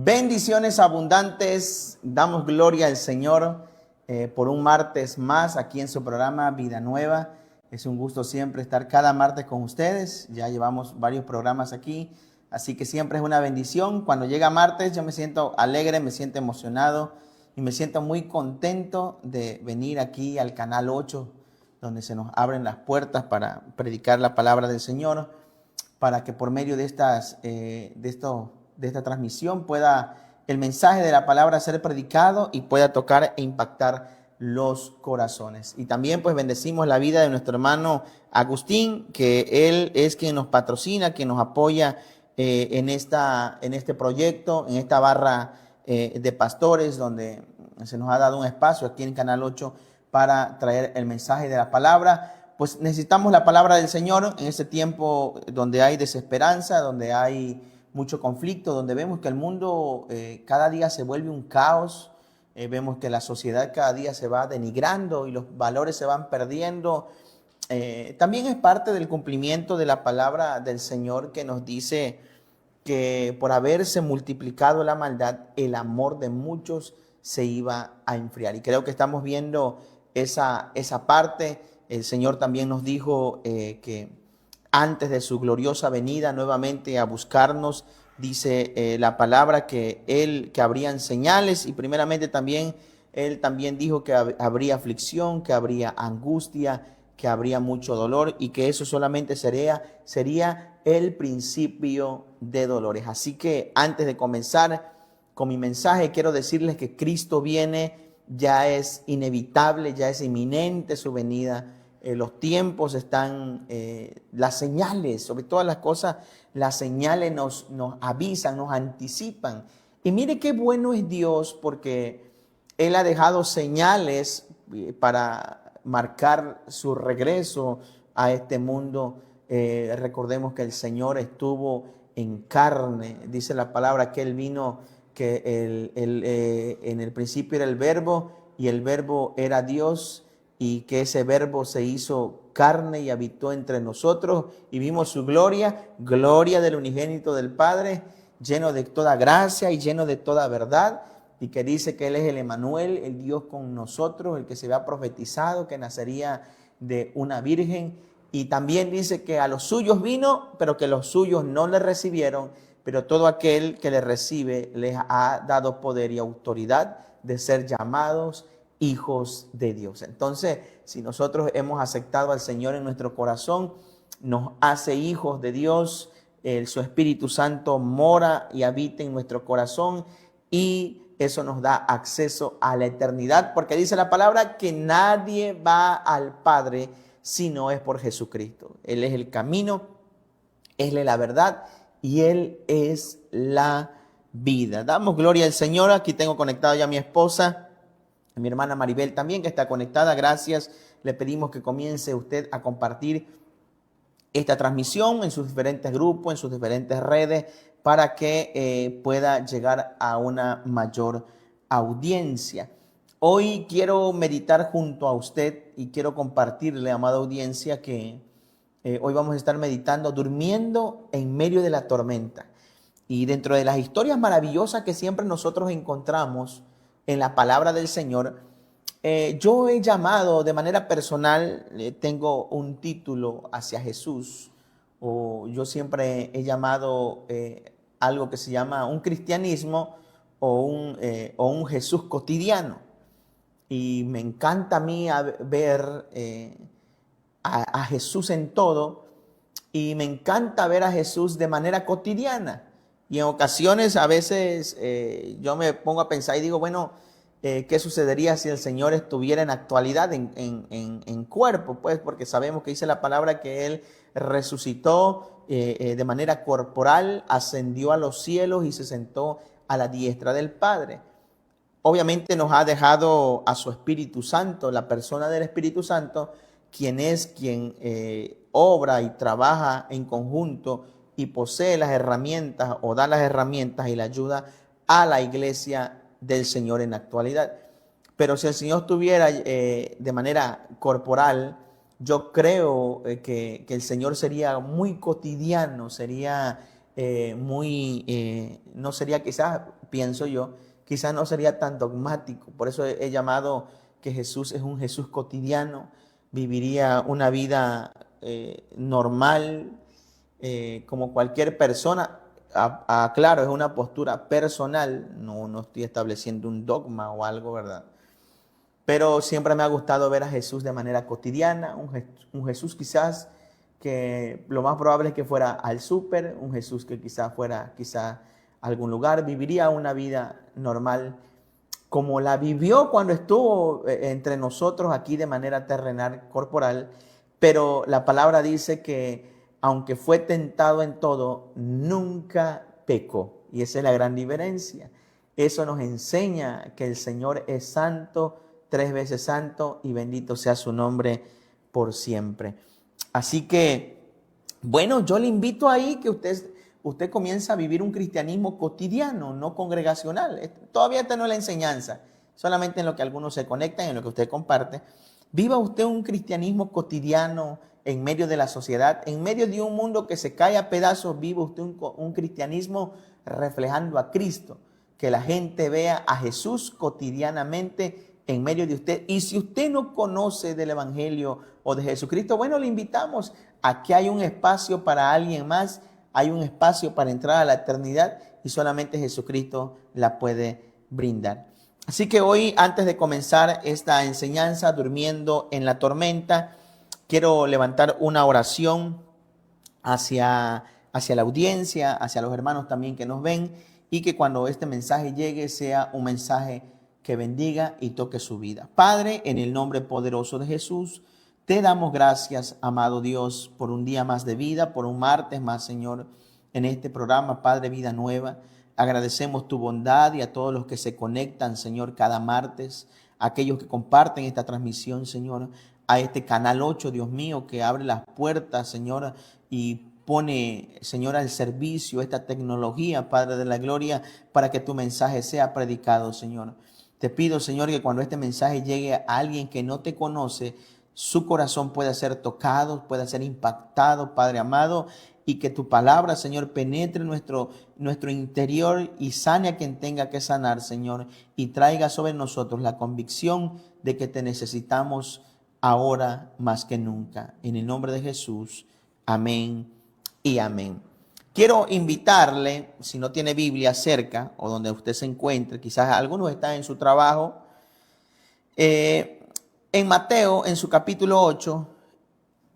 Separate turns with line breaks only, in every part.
Bendiciones abundantes, damos gloria al Señor por un martes más aquí en su programa Vida Nueva. Es un gusto siempre estar cada martes con ustedes, ya llevamos varios programas aquí, así que siempre es una bendición. Cuando llega martes yo me siento alegre, me siento emocionado y me siento muy contento de venir aquí al Canal 8, donde se nos abren las puertas para predicar la palabra del Señor, para que por medio de esta transmisión pueda el mensaje de la palabra ser predicado y pueda tocar e impactar los corazones. Y también pues bendecimos la vida de nuestro hermano Agustín, que él es quien nos patrocina, quien nos apoya en este proyecto, en esta barra de pastores, donde se nos ha dado un espacio aquí en Canal 8 para traer el mensaje de la palabra. Pues necesitamos la palabra del Señor en este tiempo donde hay desesperanza, donde hay mucho conflicto, donde vemos que el mundo cada día se vuelve un caos, vemos que la sociedad cada día se va denigrando y los valores se van perdiendo. También es parte del cumplimiento de la palabra del Señor, que nos dice que por haberse multiplicado la maldad, el amor de muchos se iba a enfriar. Y creo que estamos viendo esa parte. El Señor también nos dijo que antes de su gloriosa venida nuevamente a buscarnos, dice la palabra que habrían señales, y primeramente también Él también dijo que habría aflicción, que habría angustia, que habría mucho dolor, y que eso solamente sería el principio de dolores. Así que antes de comenzar con mi mensaje, quiero decirles que Cristo viene, ya es inevitable, ya es inminente su venida. Los tiempos están, las señales, sobre todas las cosas, las señales nos avisan, nos anticipan. Y mire qué bueno es Dios, porque Él ha dejado señales para marcar su regreso a este mundo. Recordemos que el Señor estuvo en carne, dice la palabra que Él vino, que en el principio era el Verbo y el Verbo era Dios, y que ese Verbo se hizo carne y habitó entre nosotros, y vimos su gloria, gloria del unigénito del Padre, lleno de toda gracia y lleno de toda verdad, y que dice que Él es el Emmanuel, el Dios con nosotros, el que se había profetizado que nacería de una virgen. Y también dice que a los suyos vino, pero que los suyos no le recibieron, pero todo aquel que le recibe les ha dado poder y autoridad de ser llamados hijos de Dios. Entonces, si nosotros hemos aceptado al Señor en nuestro corazón, nos hace hijos de Dios. Su Espíritu Santo mora y habita en nuestro corazón, y eso nos da acceso a la eternidad, porque dice la palabra que nadie va al Padre si no es por Jesucristo. Él es el camino, Él es la verdad y Él es la vida. Damos gloria al Señor. Aquí tengo conectado ya a mi esposa, a mi hermana Maribel también, que está conectada. Gracias. Le pedimos que comience usted a compartir esta transmisión en sus diferentes grupos, en sus diferentes redes, para que pueda llegar a una mayor audiencia. Hoy quiero meditar junto a usted y quiero compartirle, amada audiencia, que hoy vamos a estar meditando durmiendo en medio de la tormenta. Y dentro de las historias maravillosas que siempre nosotros encontramos en la palabra del Señor, yo he llamado de manera personal, tengo un título hacia Jesús, o yo siempre he llamado algo que se llama un cristianismo o un Jesús cotidiano. Y me encanta a mí ver a Jesús en todo, y me encanta ver a Jesús de manera cotidiana. Y en ocasiones a veces yo me pongo a pensar y digo, bueno, ¿qué sucedería si el Señor estuviera en actualidad en cuerpo? Pues porque sabemos que dice la palabra que Él resucitó de manera corporal, ascendió a los cielos y se sentó a la diestra del Padre. Obviamente nos ha dejado a su Espíritu Santo, la persona del Espíritu Santo, quien obra y trabaja en conjunto y posee las herramientas o da las herramientas y la ayuda a la iglesia del Señor en la actualidad. Pero si el Señor estuviera de manera corporal, yo creo que el Señor sería muy cotidiano, sería no sería quizás, pienso yo, quizás no sería tan dogmático. Por eso he llamado que Jesús es un Jesús cotidiano, viviría una vida normal, como cualquier persona. Claro, es una postura personal, no estoy estableciendo un dogma o algo, ¿verdad? Pero siempre me ha gustado ver a Jesús de manera cotidiana, un Jesús quizás que lo más probable es que fuera al súper, un Jesús que quizás fuera a algún lugar, viviría una vida normal como la vivió cuando estuvo entre nosotros aquí de manera terrenal, corporal, pero la palabra dice que aunque fue tentado en todo, nunca pecó. Y esa es la gran diferencia. Eso nos enseña que el Señor es santo, 3 veces santo, y bendito sea su nombre por siempre. Así que, bueno, yo le invito ahí que usted comienza a vivir un cristianismo cotidiano, no congregacional. Todavía esta no es la enseñanza, solamente en lo que algunos se conectan, en lo que usted comparte. Viva usted un cristianismo cotidiano en medio de la sociedad, en medio de un mundo que se cae a pedazos. Viva usted un cristianismo reflejando a Cristo, que la gente vea a Jesús cotidianamente en medio de usted. Y si usted no conoce del Evangelio o de Jesucristo, bueno, le invitamos a que hay un espacio para alguien más, hay un espacio para entrar a la eternidad y solamente Jesucristo la puede brindar. Así que hoy, antes de comenzar esta enseñanza, durmiendo en la tormenta, quiero levantar una oración hacia la audiencia, hacia los hermanos también que nos ven, y que cuando este mensaje llegue sea un mensaje que bendiga y toque su vida. Padre, en el nombre poderoso de Jesús, te damos gracias, amado Dios, por un día más de vida, por un martes más, Señor, en este programa, Padre, Vida Nueva. Agradecemos tu bondad y a todos los que se conectan, Señor, cada martes, aquellos que comparten esta transmisión, Señor, a este Canal 8, Dios mío, que abre las puertas, Señor, y pone, Señor, al servicio esta tecnología, Padre de la gloria, para que tu mensaje sea predicado, Señor. Te pido, Señor, que cuando este mensaje llegue a alguien que no te conoce, su corazón pueda ser tocado, pueda ser impactado, Padre amado, y que tu palabra, Señor, penetre nuestro interior y sane a quien tenga que sanar, Señor, y traiga sobre nosotros la convicción de que te necesitamos ahora más que nunca. En el nombre de Jesús, amén y amén. Quiero invitarle, si no tiene Biblia cerca o donde usted se encuentre, quizás algunos están en su trabajo, en Mateo, en su capítulo 8,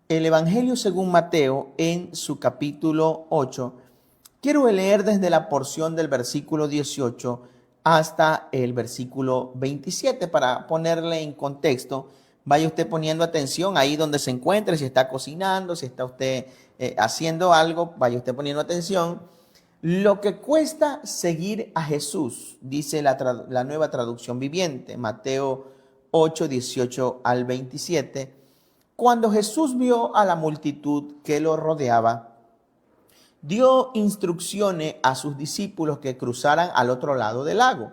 el Evangelio según Mateo, en su capítulo 8, quiero leer desde la porción del versículo 18 hasta el versículo 27 para ponerle en contexto. Vaya usted poniendo atención ahí donde se encuentre, si está cocinando, si está usted haciendo algo, vaya usted poniendo atención. Lo que cuesta seguir a Jesús, dice la nueva traducción viviente, Mateo 8, 18 al 27. Cuando Jesús vio a la multitud que lo rodeaba, dio instrucciones a sus discípulos que cruzaran al otro lado del lago.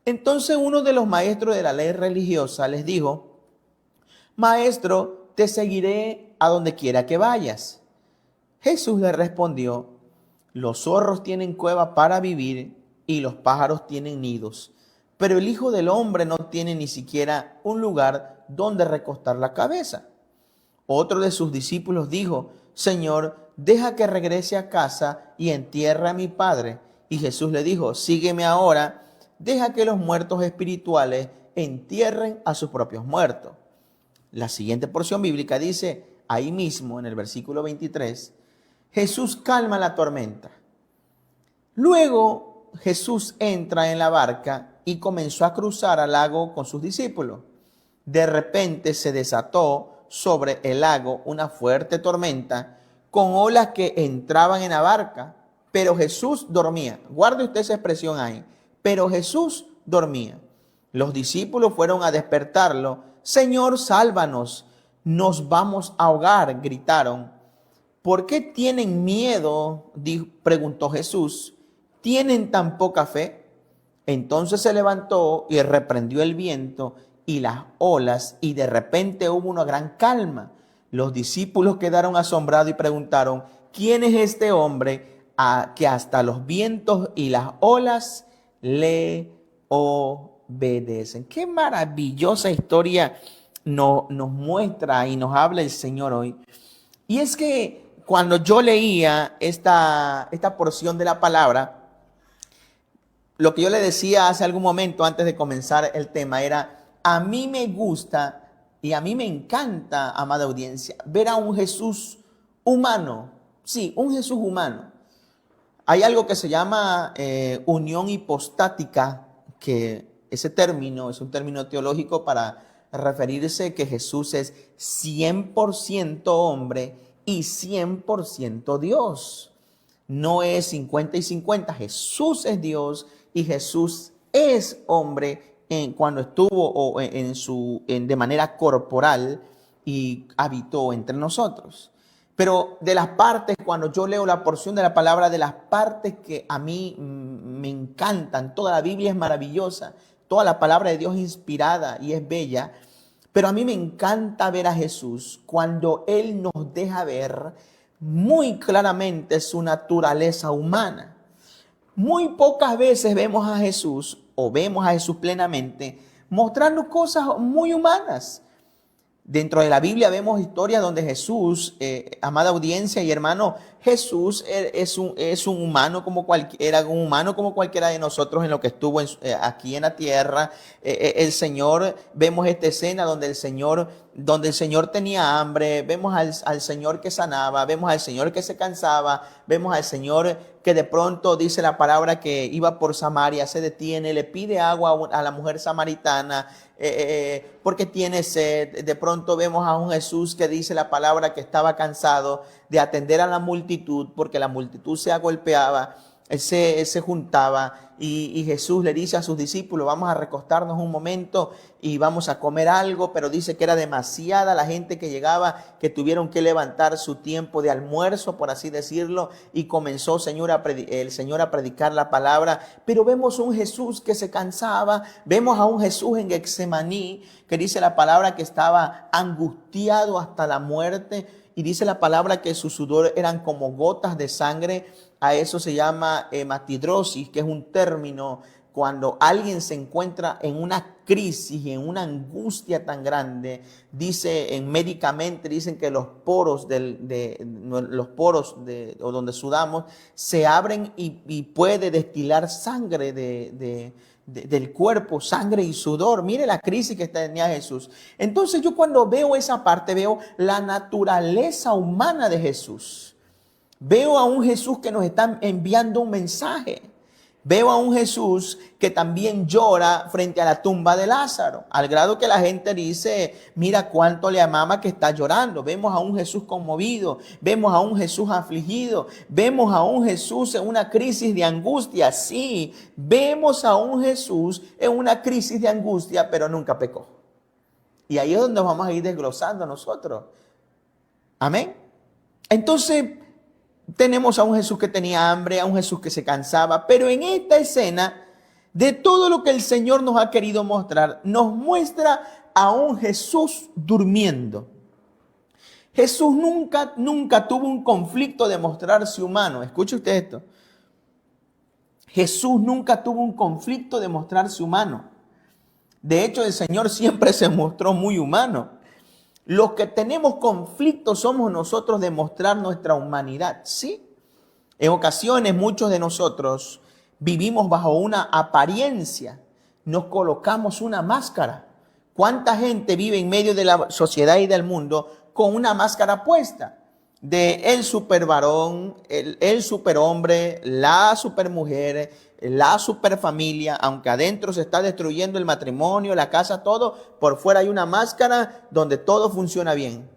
Entonces uno de los maestros de la ley religiosa les dijo: Maestro, te seguiré a donde quiera que vayas. Jesús le respondió: Los zorros tienen cueva para vivir y los pájaros tienen nidos, pero el Hijo del Hombre no tiene ni siquiera un lugar donde recostar la cabeza. Otro de sus discípulos dijo: Señor, deja que regrese a casa y entierre a mi padre. Y Jesús le dijo: Sígueme ahora. Deja que los muertos espirituales entierren a sus propios muertos. La siguiente porción bíblica dice, ahí mismo en el versículo 23, Jesús calma la tormenta. Luego Jesús entra en la barca y comenzó a cruzar al lago con sus discípulos. De repente se desató sobre el lago una fuerte tormenta con olas que entraban en la barca, pero Jesús dormía. Guarde usted esa expresión ahí. Pero Jesús dormía. Los discípulos fueron a despertarlo. Señor, sálvanos, nos vamos a ahogar, gritaron. ¿Por qué tienen miedo?, preguntó Jesús. ¿Tienen tan poca fe? Entonces se levantó y reprendió el viento y las olas, y de repente hubo una gran calma. Los discípulos quedaron asombrados y preguntaron: ¿quién es este hombre que hasta los vientos y las olas le obedecen? Qué maravillosa historia nos muestra y nos habla el Señor hoy. Y es que cuando yo leía esta porción de la palabra, lo que yo le decía hace algún momento antes de comenzar el tema era, a mí me gusta y a mí me encanta, amada audiencia, ver a un Jesús humano. Sí, un Jesús humano. Hay algo que se llama unión hipostática, que ese término es un término teológico para referirse que Jesús es 100% hombre y 100% Dios. No es 50 y 50, Jesús es Dios y Jesús es hombre cuando estuvo de manera corporal y habitó entre nosotros. Pero de las partes, cuando yo leo la porción de la palabra, de las partes que a mí me encantan, toda la Biblia es maravillosa, toda la palabra de Dios es inspirada y es bella, pero a mí me encanta ver a Jesús cuando Él nos deja ver muy claramente su naturaleza humana. Muy pocas veces vemos a Jesús o vemos a Jesús plenamente mostrando cosas muy humanas. Dentro de la Biblia vemos historias donde Jesús, amada audiencia y hermano, Jesús es un humano como cualquiera, un humano como cualquiera de nosotros en lo que estuvo aquí en la tierra. El Señor, vemos esta escena donde el Señor tenía hambre, vemos al Señor que sanaba, vemos al Señor que se cansaba, vemos al Señor que de pronto dice la palabra que iba por Samaria, se detiene, le pide agua a la mujer samaritana, porque tiene sed. De pronto vemos a un Jesús que dice la palabra que estaba cansado de atender a la multitud, porque la multitud se agolpeaba, él se juntaba y Jesús le dice a sus discípulos, vamos a recostarnos un momento y vamos a comer algo, pero dice que era demasiada la gente que llegaba, que tuvieron que levantar su tiempo de almuerzo, por así decirlo, y comenzó el Señor a predicar la palabra. Pero vemos un Jesús que se cansaba, vemos a un Jesús en Getsemaní, que dice la palabra que estaba angustiado hasta la muerte, y dice la palabra que su sudor eran como gotas de sangre. A eso se llama hematidrosis, que es un término cuando alguien se encuentra en una crisis y en una angustia tan grande. Médicamente dicen que los poros o donde sudamos se abren y puede destilar sangre del cuerpo, sangre y sudor. Mire la crisis que tenía Jesús. Entonces yo cuando veo esa parte, veo la naturaleza humana de Jesús. Veo a un Jesús que nos está enviando un mensaje. Veo a un Jesús que también llora frente a la tumba de Lázaro, al grado que la gente dice, mira cuánto le amaba que está llorando. Vemos a un Jesús conmovido, vemos a un Jesús afligido, vemos a un Jesús en una crisis de angustia. Sí, vemos a un Jesús en una crisis de angustia, pero nunca pecó. Y ahí es donde vamos a ir desglosando nosotros. Amén. Entonces, tenemos a un Jesús que tenía hambre, a un Jesús que se cansaba, pero en esta escena, de todo lo que el Señor nos ha querido mostrar, nos muestra a un Jesús durmiendo. Jesús nunca tuvo un conflicto de mostrarse humano. Escuche usted esto. Jesús nunca tuvo un conflicto de mostrarse humano. De hecho, el Señor siempre se mostró muy humano. Los que tenemos conflictos somos nosotros de mostrar nuestra humanidad, ¿sí? En ocasiones muchos de nosotros vivimos bajo una apariencia, nos colocamos una máscara. ¿Cuánta gente vive en medio de la sociedad y del mundo con una máscara puesta? De el supervarón, el superhombre, la supermujer, la superfamilia, aunque adentro se está destruyendo el matrimonio, la casa, todo, por fuera hay una máscara donde todo funciona bien.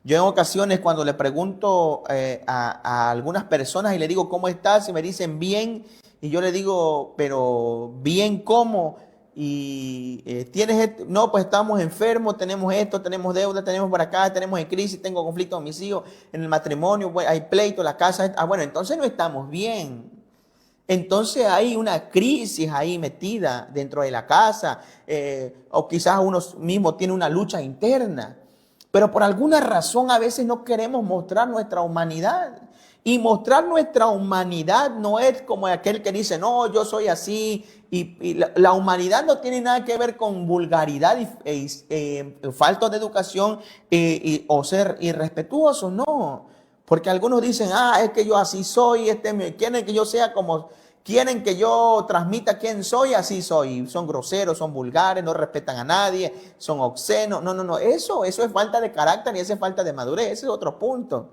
Yo en ocasiones cuando le pregunto a algunas personas y le digo, ¿cómo estás? Y me dicen, bien. Y yo le digo, pero ¿bien cómo? Y tienes esto. No, pues estamos enfermos, tenemos esto, tenemos deuda, tenemos por acá, tenemos en crisis, tengo conflicto con mis hijos, en el matrimonio, pues, hay pleito, la casa. Bueno, entonces no estamos bien. Entonces hay una crisis ahí metida dentro de la casa, o quizás uno mismo tiene una lucha interna. Pero por alguna razón a veces no queremos mostrar nuestra humanidad. Y mostrar nuestra humanidad no es como aquel que dice, no, yo soy así. Y la humanidad no tiene nada que ver con vulgaridad y falta de educación o ser irrespetuoso, no. Porque algunos dicen, es que yo así soy, quieren que yo sea como, quieren que yo transmita quién soy, así soy. Son groseros, son vulgares, no respetan a nadie, son obscenos. No, eso es falta de carácter y eso es falta de madurez, ese es otro punto.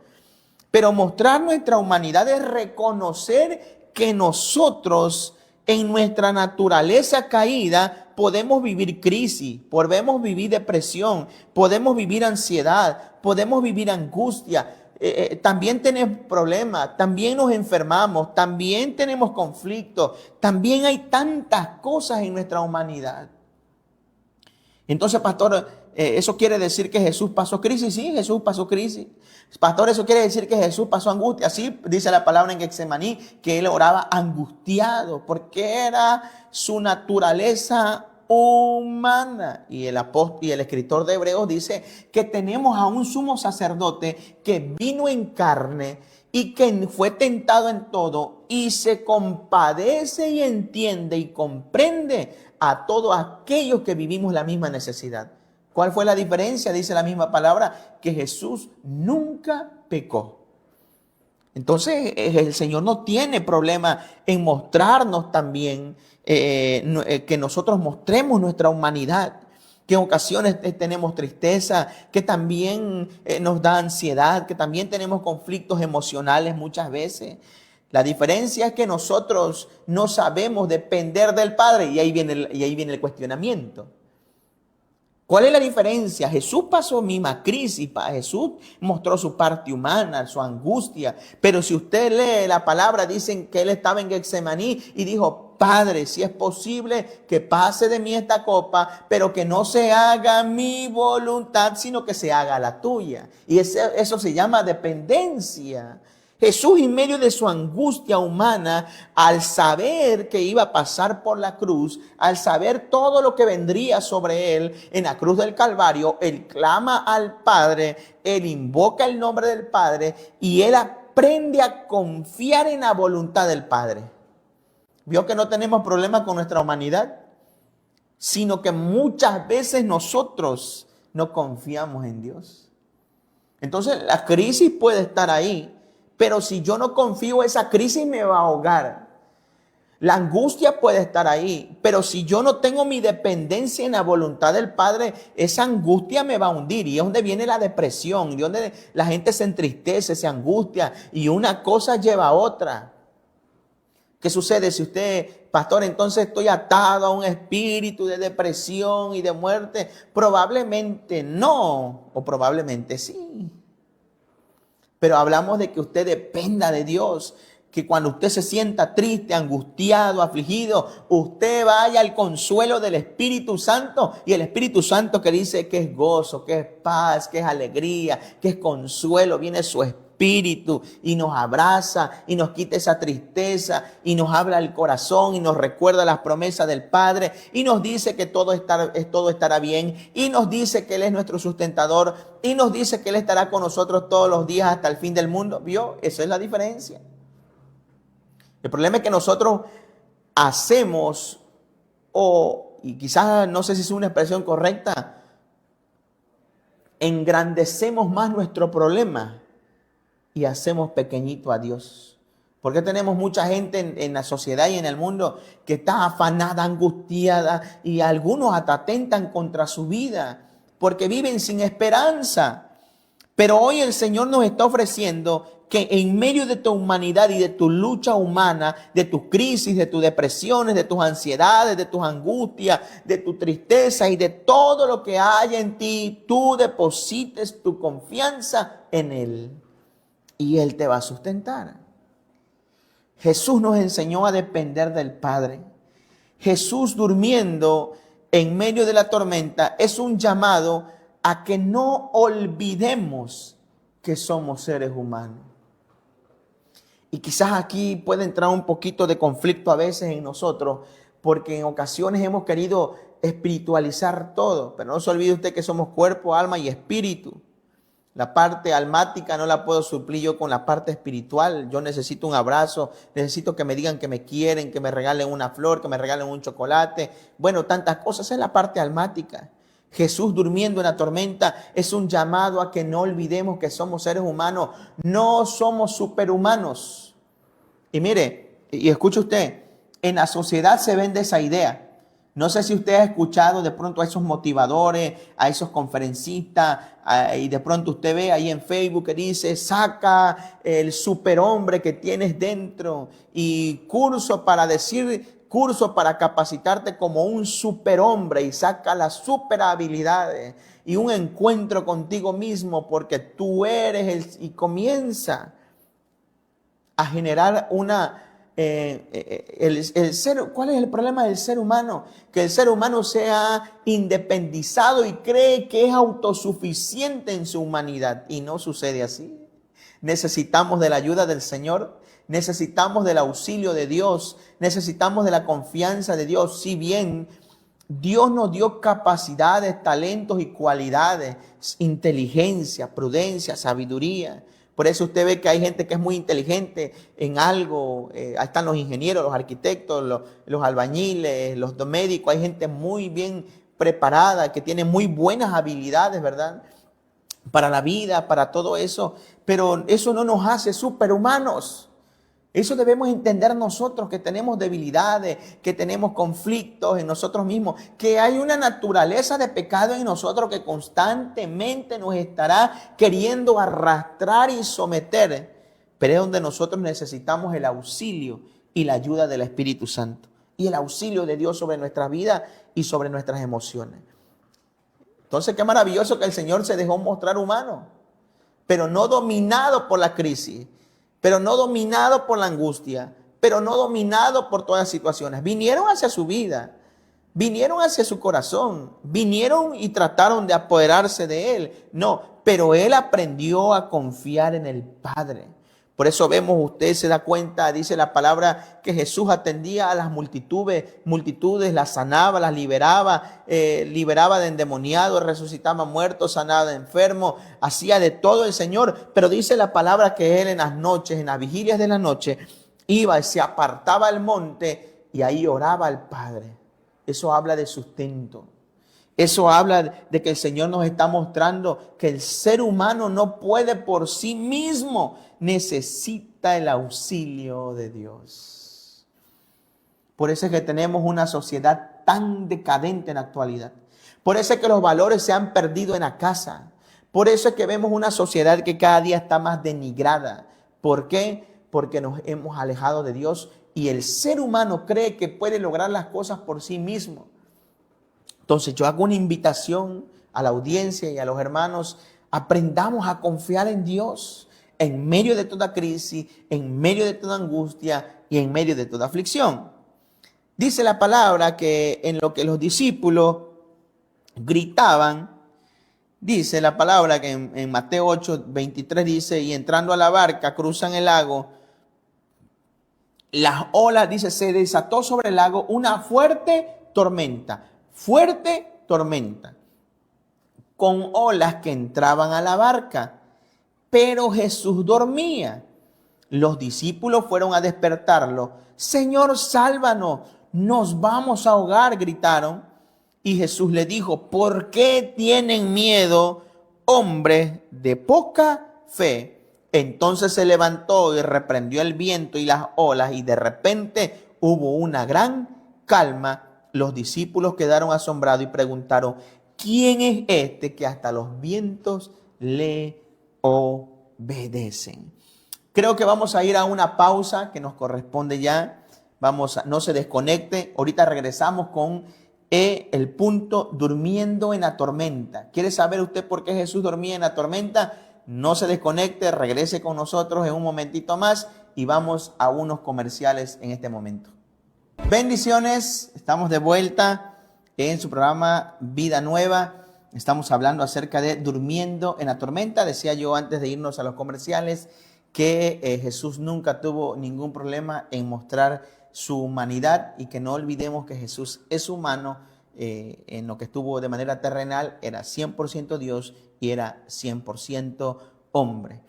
Pero mostrar nuestra humanidad es reconocer que nosotros en nuestra naturaleza caída podemos vivir crisis, podemos vivir depresión, podemos vivir ansiedad, podemos vivir angustia. También tenemos problemas, también nos enfermamos, también tenemos conflictos, también hay tantas cosas en nuestra humanidad. Entonces, pastor, ¿eso quiere decir que Jesús pasó crisis? Sí, Jesús pasó crisis. Pastor, ¿eso quiere decir que Jesús pasó angustia? Sí, dice la palabra en Getsemaní, que él oraba angustiado, porque era su naturaleza humana. Y el apóstol y el escritor de Hebreos dice que tenemos a un sumo sacerdote que vino en carne y que fue tentado en todo y se compadece y entiende y comprende a todos aquellos que vivimos la misma necesidad. ¿Cuál fue la diferencia? Dice la misma palabra, que Jesús nunca pecó. Entonces el Señor no tiene problema en mostrarnos también, que nosotros mostremos nuestra humanidad, que en ocasiones tenemos tristeza, que también nos da ansiedad, que también tenemos conflictos emocionales muchas veces. La diferencia es que nosotros no sabemos depender del Padre y ahí viene el cuestionamiento. ¿Cuál es la diferencia? Jesús pasó misma crisis, Jesús mostró su parte humana, su angustia, pero si usted lee la palabra, dicen que él estaba en Getsemaní y dijo, Padre, si es posible que pase de mí esta copa, pero que no se haga mi voluntad, sino que se haga la tuya. Y eso se llama dependencia. Jesús, en medio de su angustia humana, al saber que iba a pasar por la cruz, al saber todo lo que vendría sobre él en la cruz del Calvario, él clama al Padre, él invoca el nombre del Padre y él aprende a confiar en la voluntad del Padre. ¿Vio que no tenemos problema con nuestra humanidad? Sino que muchas veces nosotros no confiamos en Dios. Entonces la crisis puede estar ahí. Pero si yo no confío, esa crisis me va a ahogar. La angustia puede estar ahí, pero si yo no tengo mi dependencia en la voluntad del Padre, esa angustia me va a hundir. Y es donde viene la depresión, y donde la gente se entristece, se angustia, y una cosa lleva a otra. ¿Qué sucede si usted, pastor, entonces estoy atado a un espíritu de depresión y de muerte? Probablemente no, o probablemente sí. Pero hablamos de que usted dependa de Dios, que cuando usted se sienta triste, angustiado, afligido, usted vaya al consuelo del Espíritu Santo, y el Espíritu Santo que dice que es gozo, que es paz, que es alegría, que es consuelo, viene su Espíritu y nos abraza y nos quita esa tristeza y nos habla el corazón y nos recuerda las promesas del Padre y nos dice que todo estará bien y nos dice que Él es nuestro sustentador y nos dice que Él estará con nosotros todos los días hasta el fin del mundo. ¿Vio? Esa es la diferencia. El problema es que nosotros hacemos, y quizás no sé si es una expresión correcta, engrandecemos más nuestro problema y hacemos pequeñito a Dios. Porque tenemos mucha gente en la sociedad y en el mundo que está afanada, angustiada, y algunos hasta atentan contra su vida porque viven sin esperanza. Pero hoy el Señor nos está ofreciendo que en medio de tu humanidad y de tu lucha humana, de tus crisis, de tus depresiones, de tus ansiedades, de tus angustias, de tu tristeza y de todo lo que haya en ti, tú deposites tu confianza en Él. Y Él te va a sustentar. Jesús nos enseñó a depender del Padre. Jesús durmiendo en medio de la tormenta es un llamado a que no olvidemos que somos seres humanos. Y quizás aquí puede entrar un poquito de conflicto a veces en nosotros, porque en ocasiones hemos querido espiritualizar todo. Pero no se olvide usted que somos cuerpo, alma y espíritu. La parte almática no la puedo suplir yo con la parte espiritual. Yo necesito un abrazo, necesito que me digan que me quieren, que me regalen una flor, que me regalen un chocolate. Bueno, tantas cosas. Esa es la parte almática. Jesús durmiendo en la tormenta es un llamado a que no olvidemos que somos seres humanos. No somos superhumanos. Y mire, y escuche usted, en la sociedad se vende esa idea. No sé si usted ha escuchado de pronto a esos motivadores, a esos conferencistas, y de pronto usted ve ahí en Facebook que dice, saca el superhombre que tienes dentro y curso para capacitarte como un superhombre y saca las super habilidades y un encuentro contigo mismo porque tú eres y comienza a generar ¿cuál es el problema del ser humano? Que el ser humano se ha independizado y cree que es autosuficiente en su humanidad y no sucede así. Necesitamos de la ayuda del Señor, necesitamos del auxilio de Dios, necesitamos de la confianza de Dios. Si bien Dios nos dio capacidades, talentos y cualidades, inteligencia, prudencia, sabiduría. Por eso usted ve que hay gente que es muy inteligente en algo. Ahí están los ingenieros, los arquitectos, los albañiles, los médicos. Hay gente muy bien preparada, que tiene muy buenas habilidades, ¿verdad? Para la vida, para todo eso. Pero eso no nos hace superhumanos. Eso debemos entender nosotros, que tenemos debilidades, que tenemos conflictos en nosotros mismos, que hay una naturaleza de pecado en nosotros que constantemente nos estará queriendo arrastrar y someter. Pero es donde nosotros necesitamos el auxilio y la ayuda del Espíritu Santo y el auxilio de Dios sobre nuestra vida y sobre nuestras emociones. Entonces, qué maravilloso que el Señor se dejó mostrar humano, pero no dominado por la crisis, pero no dominado por la angustia, pero no dominado por todas las situaciones. Vinieron hacia su vida, vinieron hacia su corazón, vinieron y trataron de apoderarse de él. No, pero él aprendió a confiar en el Padre. Por eso vemos, usted se da cuenta, dice la palabra, que Jesús atendía a las multitudes, las sanaba, las liberaba, liberaba de endemoniados, resucitaba muertos, sanaba de enfermos, hacía de todo el Señor. Pero dice la palabra que él en las noches, en las vigilias de la noche, iba y se apartaba al monte y ahí oraba al Padre. Eso habla de sustento. Eso habla de que el Señor nos está mostrando que el ser humano no puede por sí mismo, necesita el auxilio de Dios. Por eso es que tenemos una sociedad tan decadente en la actualidad. Por eso es que los valores se han perdido en la casa. Por eso es que vemos una sociedad que cada día está más denigrada. ¿Por qué? Porque nos hemos alejado de Dios y el ser humano cree que puede lograr las cosas por sí mismo. Entonces yo hago una invitación a la audiencia y a los hermanos, aprendamos a confiar en Dios en medio de toda crisis, en medio de toda angustia y en medio de toda aflicción. Dice la palabra que en lo que los discípulos gritaban, dice la palabra que en Mateo 8, 23 dice, y entrando a la barca cruzan el lago, las olas, dice, se desató sobre el lago una fuerte tormenta, con olas que entraban a la barca, pero Jesús dormía. Los discípulos fueron a despertarlo. Señor, sálvanos, nos vamos a ahogar, gritaron. Y Jesús le dijo, ¿por qué tienen miedo, hombres de poca fe? Entonces se levantó y reprendió el viento y las olas, y de repente hubo una gran calma. Los discípulos quedaron asombrados y preguntaron, ¿quién es este que hasta los vientos le obedecen? Creo que vamos a ir a una pausa que nos corresponde ya. No se desconecte. Ahorita regresamos con el punto durmiendo en la tormenta. ¿Quiere saber usted por qué Jesús dormía en la tormenta? No se desconecte, regrese con nosotros en un momentito más y vamos a unos comerciales en este momento. Bendiciones, estamos de vuelta en su programa Vida Nueva. Estamos hablando acerca de durmiendo en la tormenta. Decía yo antes de irnos a los comerciales que Jesús nunca tuvo ningún problema en mostrar su humanidad y que no olvidemos que Jesús es humano. En lo que estuvo de manera terrenal era 100% Dios y era 100% hombre.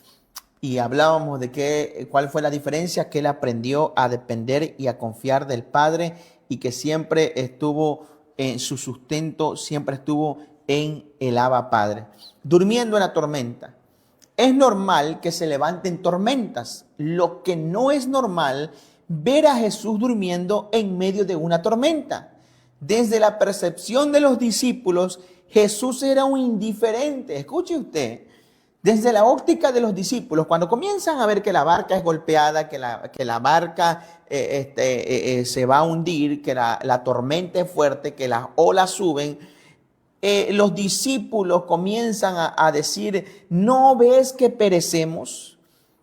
Y hablábamos de cuál fue la diferencia, que él aprendió a depender y a confiar del Padre y que siempre estuvo en su sustento, siempre estuvo en el Abba Padre. Durmiendo en la tormenta. Es normal que se levanten tormentas. Lo que no es normal, ver a Jesús durmiendo en medio de una tormenta. Desde la percepción de los discípulos, Jesús era un indiferente. Escuche usted. Desde la óptica de los discípulos, cuando comienzan a ver que la barca es golpeada, que la barca se va a hundir, que la tormenta es fuerte, que las olas suben, los discípulos comienzan a decir, ¿no ves que perecemos?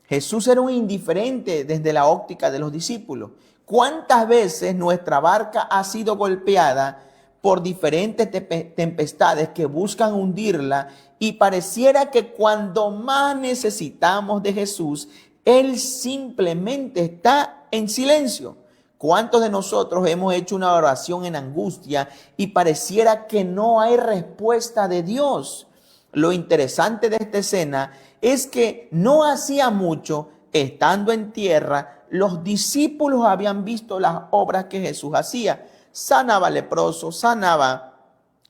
Jesús era un indiferente desde la óptica de los discípulos. ¿Cuántas veces nuestra barca ha sido golpeada por diferentes tempestades que buscan hundirla y pareciera que cuando más necesitamos de Jesús, Él simplemente está en silencio? ¿Cuántos de nosotros hemos hecho una oración en angustia y pareciera que no hay respuesta de Dios? Lo interesante de esta escena es que no hacía mucho, estando en tierra, los discípulos habían visto las obras que Jesús hacía. Sanaba leprosos,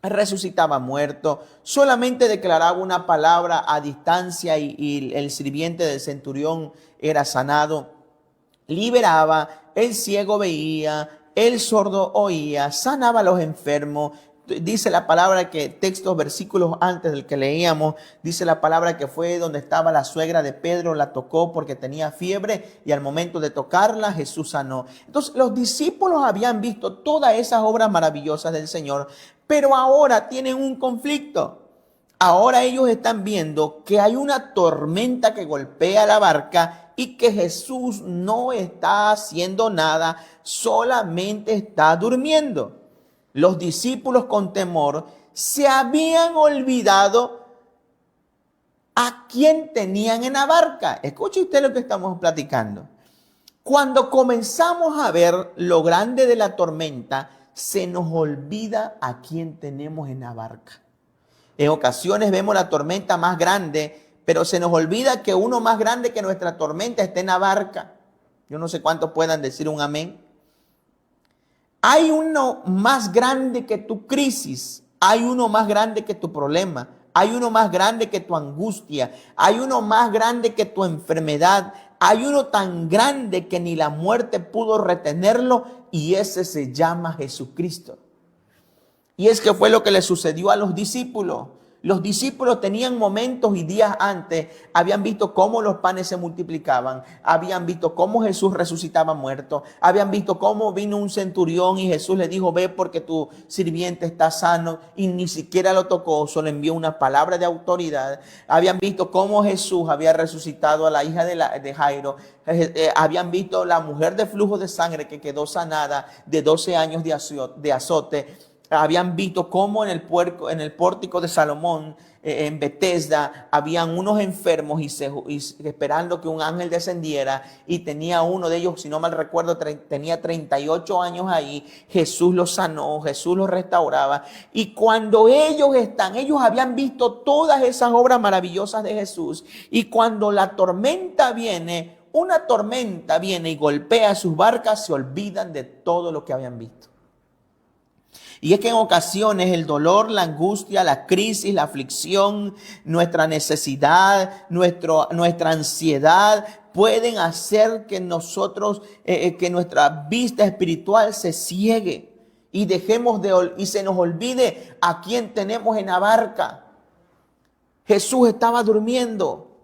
resucitaba muertos, solamente declaraba una palabra a distancia y el sirviente del centurión era sanado. Liberaba, el ciego veía, el sordo oía, sanaba a los enfermos. Dice la palabra que textos, versículos antes del que leíamos, dice la palabra que fue donde estaba la suegra de Pedro, la tocó porque tenía fiebre y al momento de tocarla Jesús sanó. Entonces los discípulos habían visto todas esas obras maravillosas del Señor, pero ahora tienen un conflicto. Ahora ellos están viendo que hay una tormenta que golpea la barca y que Jesús no está haciendo nada, solamente está durmiendo. Los discípulos con temor se habían olvidado a quién tenían en la barca. Escuche usted lo que estamos platicando. Cuando comenzamos a ver lo grande de la tormenta, se nos olvida a quién tenemos en la barca. En ocasiones vemos la tormenta más grande, pero se nos olvida que uno más grande que nuestra tormenta está en la barca. Yo no sé cuántos puedan decir un amén. Hay uno más grande que tu crisis, hay uno más grande que tu problema, hay uno más grande que tu angustia, hay uno más grande que tu enfermedad, hay uno tan grande que ni la muerte pudo retenerlo y ese se llama Jesucristo. Y es que fue lo que le sucedió a los discípulos. Los discípulos tenían momentos y días antes, habían visto cómo los panes se multiplicaban, habían visto cómo Jesús resucitaba muertos, habían visto cómo vino un centurión y Jesús le dijo, ve porque tu sirviente está sano, y ni siquiera lo tocó, solo envió una palabra de autoridad. Habían visto cómo Jesús había resucitado a la hija de Jairo. Habían visto la mujer de flujo de sangre que quedó sanada de 12 años de azote. Habían visto cómo en el pórtico de Salomón, en Betesda, habían unos enfermos y esperando que un ángel descendiera, y tenía uno de ellos, si no mal recuerdo, tenía 38 años ahí. Jesús los sanó, Jesús los restauraba. Y cuando ellos habían visto todas esas obras maravillosas de Jesús, y cuando la tormenta viene, una tormenta viene y golpea sus barcas, se olvidan de todo lo que habían visto. Y es que en ocasiones el dolor, la angustia, la crisis, la aflicción, nuestra necesidad, nuestra ansiedad pueden hacer que nosotros, que nuestra vista espiritual se ciegue y y se nos olvide a quién tenemos en la barca. Jesús estaba durmiendo,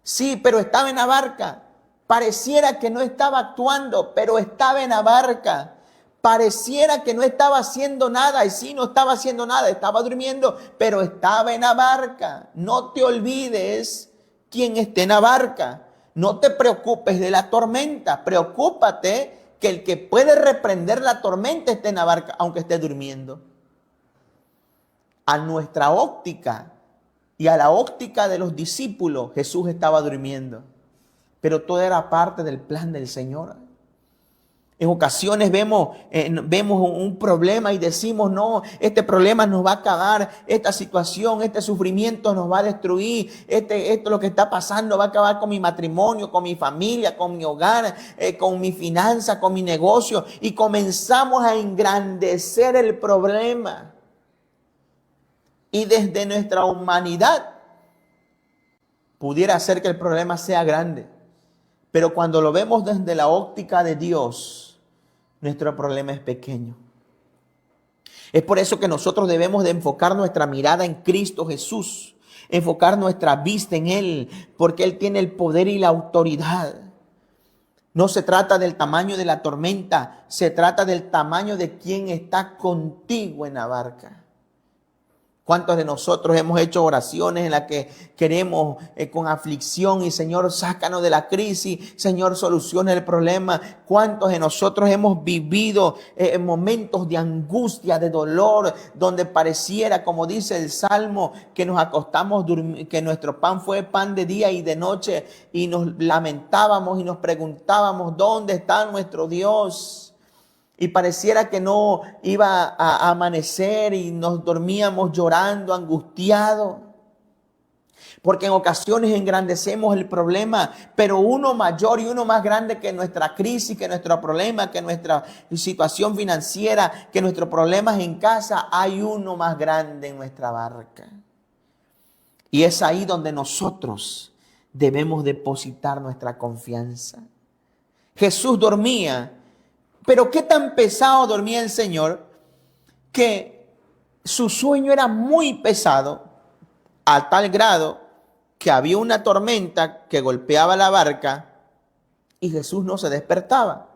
sí, pero estaba en la barca. Pareciera que no estaba actuando, pero estaba en la barca. Pareciera que no estaba haciendo nada, y sí, no estaba haciendo nada, estaba durmiendo, pero estaba en la barca. No te olvides quién esté en la barca. No te preocupes de la tormenta, preocúpate que el que puede reprender la tormenta esté en la barca, aunque esté durmiendo. A nuestra óptica y a la óptica de los discípulos, Jesús estaba durmiendo, pero todo era parte del plan del Señor. En ocasiones vemos un problema y decimos, no, este problema nos va a acabar, esta situación, este sufrimiento nos va a destruir, esto lo que está pasando va a acabar con mi matrimonio, con mi familia, con mi hogar, con mi finanza, con mi negocio. Y comenzamos a engrandecer el problema. Y desde nuestra humanidad pudiera ser que el problema sea grande. Pero cuando lo vemos desde la óptica de Dios, nuestro problema es pequeño. Es por eso que nosotros debemos de enfocar nuestra mirada en Cristo Jesús, enfocar nuestra vista en Él, porque Él tiene el poder y la autoridad. No se trata del tamaño de la tormenta, se trata del tamaño de quien está contigo en la barca. ¿Cuántos de nosotros hemos hecho oraciones en las que queremos con aflicción y Señor, sácanos de la crisis, Señor, soluciona el problema? ¿Cuántos de nosotros hemos vivido momentos de angustia, de dolor, donde pareciera, como dice el Salmo, que nos acostamos, que nuestro pan fue pan de día y de noche y nos lamentábamos y nos preguntábamos, ¿dónde está nuestro Dios? Y pareciera que no iba a amanecer y nos dormíamos llorando, angustiados. Porque en ocasiones engrandecemos el problema, pero uno mayor y uno más grande que nuestra crisis, que nuestro problema, que nuestra situación financiera, que nuestros problemas en casa, hay uno más grande en nuestra barca. Y es ahí donde nosotros debemos depositar nuestra confianza. Jesús dormía. Pero qué tan pesado dormía el Señor que su sueño era muy pesado a tal grado que había una tormenta que golpeaba la barca y Jesús no se despertaba.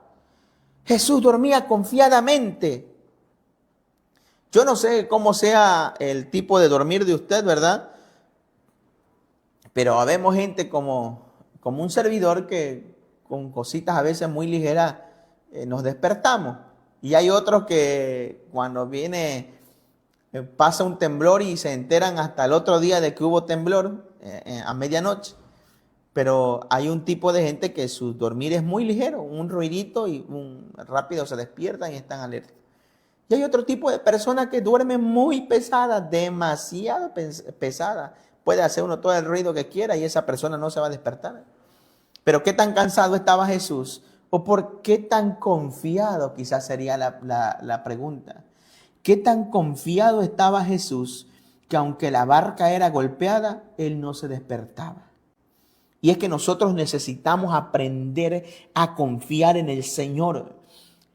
Jesús dormía confiadamente. Yo no sé cómo sea el tipo de dormir de usted, ¿verdad? Pero habemos gente como un servidor que con cositas a veces muy ligeras nos despertamos. Y hay otros que cuando pasa un temblor y se enteran hasta el otro día de que hubo temblor a medianoche. Pero hay un tipo de gente que su dormir es muy ligero, un ruidito y rápido se despiertan y están alerta. Y hay otro tipo de personas que duermen muy pesadas, demasiado pesadas. Puede hacer uno todo el ruido que quiera y esa persona no se va a despertar. Pero ¿qué tan cansado estaba Jesús? ¿O por qué tan confiado? Quizás sería la pregunta. ¿Qué tan confiado estaba Jesús que aunque la barca era golpeada, Él no se despertaba? Y es que nosotros necesitamos aprender a confiar en el Señor.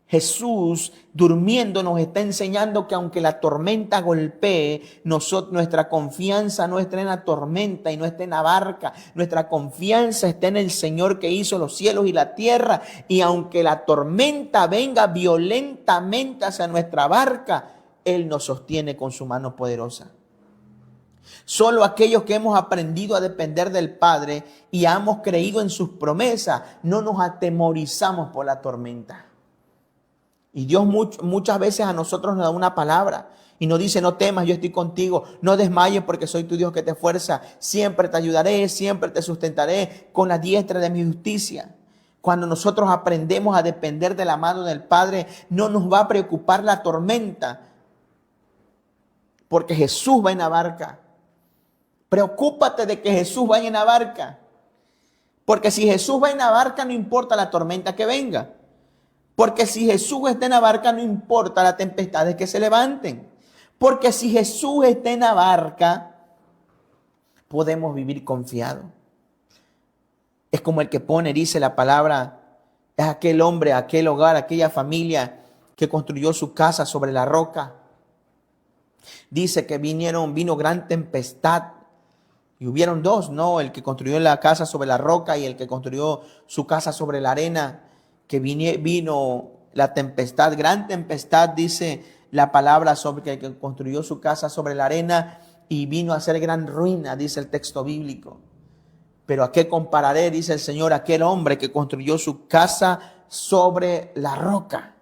Jesús durmiendo nos está enseñando que aunque la tormenta golpee, nuestra confianza no está en la tormenta y no está en la barca. Nuestra confianza está en el Señor que hizo los cielos y la tierra. Y aunque la tormenta venga violentamente hacia nuestra barca, Él nos sostiene con su mano poderosa. Solo aquellos que hemos aprendido a depender del Padre y hemos creído en sus promesas, no nos atemorizamos por la tormenta. Y Dios muchas veces a nosotros nos da una palabra y nos dice, no temas, yo estoy contigo, no desmayes porque soy tu Dios que te fuerza, siempre te ayudaré, siempre te sustentaré con la diestra de mi justicia. Cuando nosotros aprendemos a depender de la mano del Padre, no nos va a preocupar la tormenta, porque Jesús va en la barca. Preocúpate de que Jesús vaya en la barca, porque si Jesús va en la barca, no importa la tormenta que venga. Porque si Jesús está en la barca, no importa las tempestades que se levanten. Porque si Jesús está en la barca, podemos vivir confiados. Es como el que dice la palabra, es aquel hombre, aquel hogar, aquella familia que construyó su casa sobre la roca. Dice que vino gran tempestad. Y hubieron dos, ¿no? El que construyó la casa sobre la roca y el que construyó su casa sobre la arena. Que vino la tempestad, gran tempestad, dice la palabra, sobre el que construyó su casa sobre la arena y vino a hacer gran ruina, dice el texto bíblico. Pero ¿a qué compararé? Dice el Señor, aquel hombre que construyó su casa sobre la roca.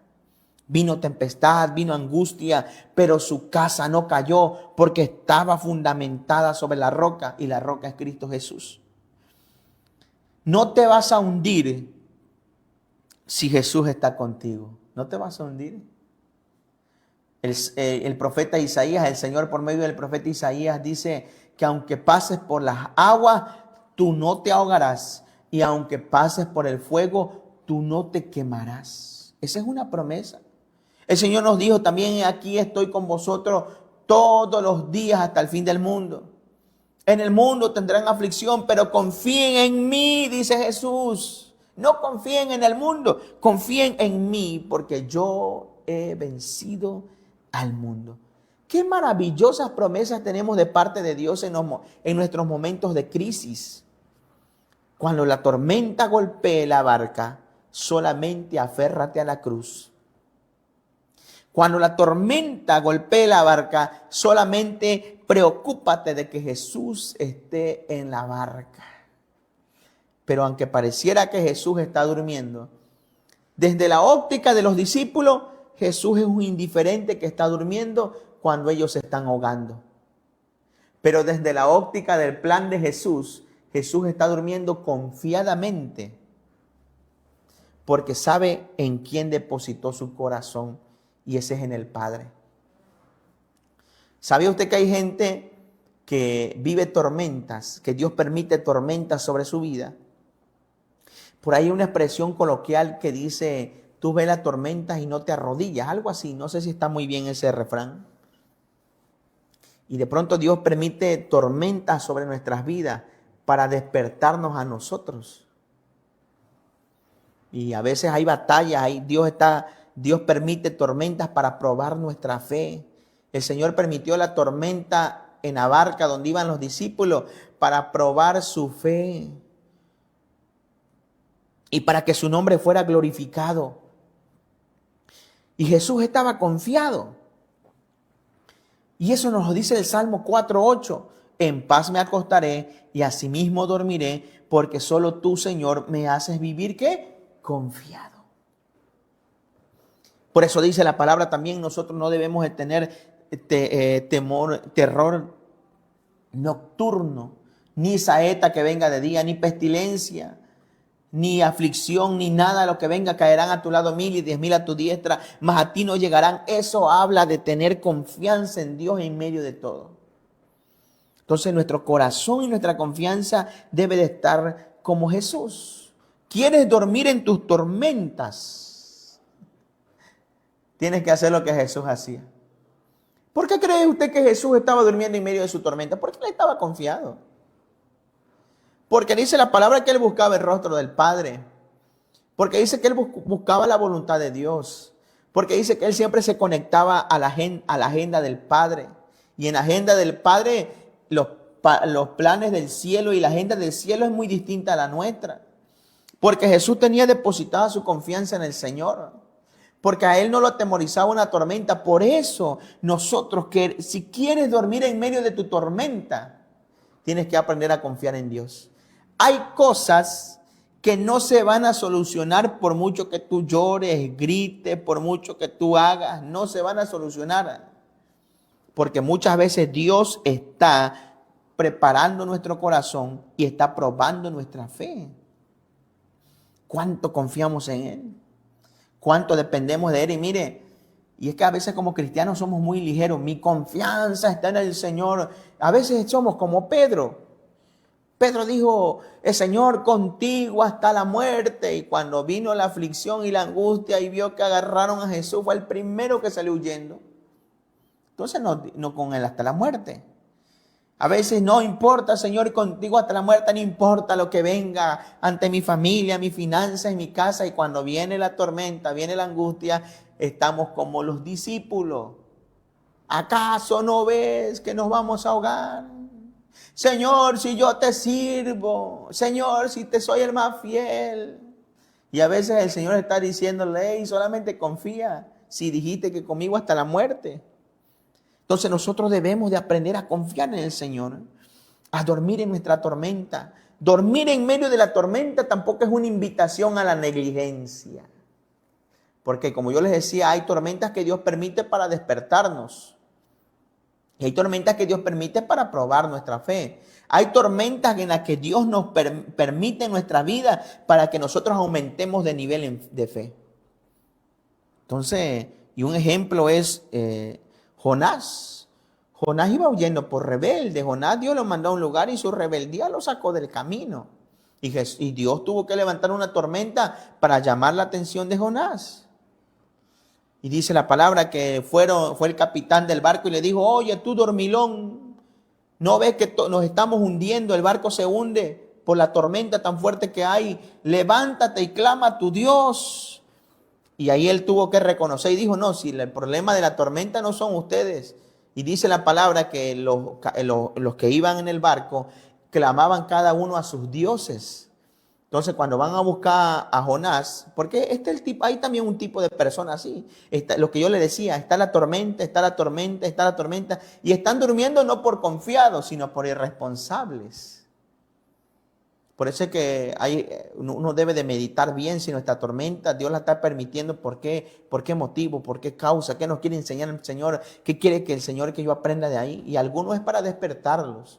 Vino tempestad, vino angustia, pero su casa no cayó porque estaba fundamentada sobre la roca y la roca es Cristo Jesús. No te vas a hundir si Jesús está contigo, ¿no te vas a hundir? El profeta Isaías, el Señor por medio del profeta Isaías dice que aunque pases por las aguas, tú no te ahogarás. Y aunque pases por el fuego, tú no te quemarás. Esa es una promesa. El Señor nos dijo también: aquí estoy con vosotros todos los días hasta el fin del mundo. En el mundo tendrán aflicción, pero confíen en mí, dice Jesús. No confíen en el mundo, confíen en mí, porque yo he vencido al mundo. Qué maravillosas promesas tenemos de parte de Dios en nuestros momentos de crisis. Cuando la tormenta golpee la barca, solamente aférrate a la cruz. Cuando la tormenta golpee la barca, solamente preocúpate de que Jesús esté en la barca. Pero aunque pareciera que Jesús está durmiendo, desde la óptica de los discípulos, Jesús es un indiferente que está durmiendo cuando ellos se están ahogando. Pero desde la óptica del plan de Jesús, Jesús está durmiendo confiadamente porque sabe en quién depositó su corazón, y ese es en el Padre. ¿Sabe usted que hay gente que vive tormentas, que Dios permite tormentas sobre su vida? Por ahí hay una expresión coloquial que dice: tú ves las tormentas y no te arrodillas, algo así. No sé si está muy bien ese refrán. Y de pronto Dios permite tormentas sobre nuestras vidas para despertarnos a nosotros. Y a veces hay batallas, Dios permite tormentas para probar nuestra fe. El Señor permitió la tormenta en la barca donde iban los discípulos para probar su fe y para que su nombre fuera glorificado. Y Jesús estaba confiado. Y eso nos lo dice el Salmo 4:8. En paz me acostaré y asimismo dormiré, porque solo tú, Señor, me haces vivir, ¿qué? Confiado. Por eso dice la palabra también: nosotros no debemos de tener terror nocturno, ni saeta que venga de día, ni pestilencia, ni aflicción, ni nada de lo que venga. Caerán a tu lado 1000 y 10,000 a tu diestra, mas a ti no llegarán. Eso habla de tener confianza en Dios en medio de todo. Entonces nuestro corazón y nuestra confianza debe de estar como Jesús. ¿Quieres dormir en tus tormentas? Tienes que hacer lo que Jesús hacía. ¿Por qué cree usted que Jesús estaba durmiendo en medio de su tormenta? Porque él estaba confiado. Porque dice la palabra que él buscaba el rostro del Padre. Porque dice que él buscaba la voluntad de Dios. Porque dice que él siempre se conectaba a la agenda del Padre. Y en la agenda del Padre, los planes del cielo y la agenda del cielo es muy distinta a la nuestra. Porque Jesús tenía depositada su confianza en el Señor. Porque a él no lo atemorizaba una tormenta. Por eso nosotros, que si quieres dormir en medio de tu tormenta, tienes que aprender a confiar en Dios. Hay cosas que no se van a solucionar por mucho que tú llores, grites, por mucho que tú hagas. No se van a solucionar. Porque muchas veces Dios está preparando nuestro corazón y está probando nuestra fe. ¿Cuánto confiamos en Él? ¿Cuánto dependemos de Él? Y mire, y es que a veces como cristianos somos muy ligeros. Mi confianza está en el Señor. A veces somos como Pedro. Pedro dijo: el Señor contigo hasta la muerte. Y cuando vino la aflicción y la angustia y vio que agarraron a Jesús, fue el primero que salió huyendo. Entonces no con Él hasta la muerte. A veces no importa, Señor, contigo hasta la muerte, no importa lo que venga ante mi familia, mi finanzas, en mi casa. Y cuando viene la tormenta, viene la angustia, estamos como los discípulos. ¿Acaso no ves que nos vamos a ahogar? Señor, si yo te sirvo, Señor, si te soy el más fiel. Y a veces el Señor está diciéndole: hey, solamente confía, si dijiste que conmigo hasta la muerte. Entonces nosotros debemos de aprender a confiar en el Señor, a dormir en nuestra tormenta. Dormir en medio de la tormenta tampoco es una invitación a la negligencia. Porque como yo les decía, hay tormentas que Dios permite para despertarnos. Y hay tormentas que Dios permite para probar nuestra fe. Hay tormentas en las que Dios nos permite en nuestra vida para que nosotros aumentemos de nivel de fe. Entonces, y un ejemplo es Jonás. Jonás iba huyendo por rebelde. Jonás, Dios lo mandó a un lugar y su rebeldía lo sacó del camino. Y Dios tuvo que levantar una tormenta para llamar la atención de Jonás. Y dice la palabra que fue el capitán del barco y le dijo: oye, tú dormilón, ¿no ves que nos estamos hundiendo? El barco se hunde por la tormenta tan fuerte que hay. Levántate y clama a tu Dios. Y ahí él tuvo que reconocer y dijo: no, si el problema de la tormenta no son ustedes. Y dice la palabra que los que iban en el barco clamaban cada uno a sus dioses. Entonces, cuando van a buscar a Jonás, porque hay también un tipo de persona así. Lo que yo le decía, está la tormenta, está la tormenta, está la tormenta. Y están durmiendo no por confiados, sino por irresponsables. Por eso es que uno debe de meditar bien si nuestra tormenta Dios la está permitiendo. ¿Por qué? ¿Por qué motivo? ¿Por qué causa? ¿Qué nos quiere enseñar el Señor? ¿Qué quiere que el Señor que yo aprenda de ahí? Y algunos es para despertarlos,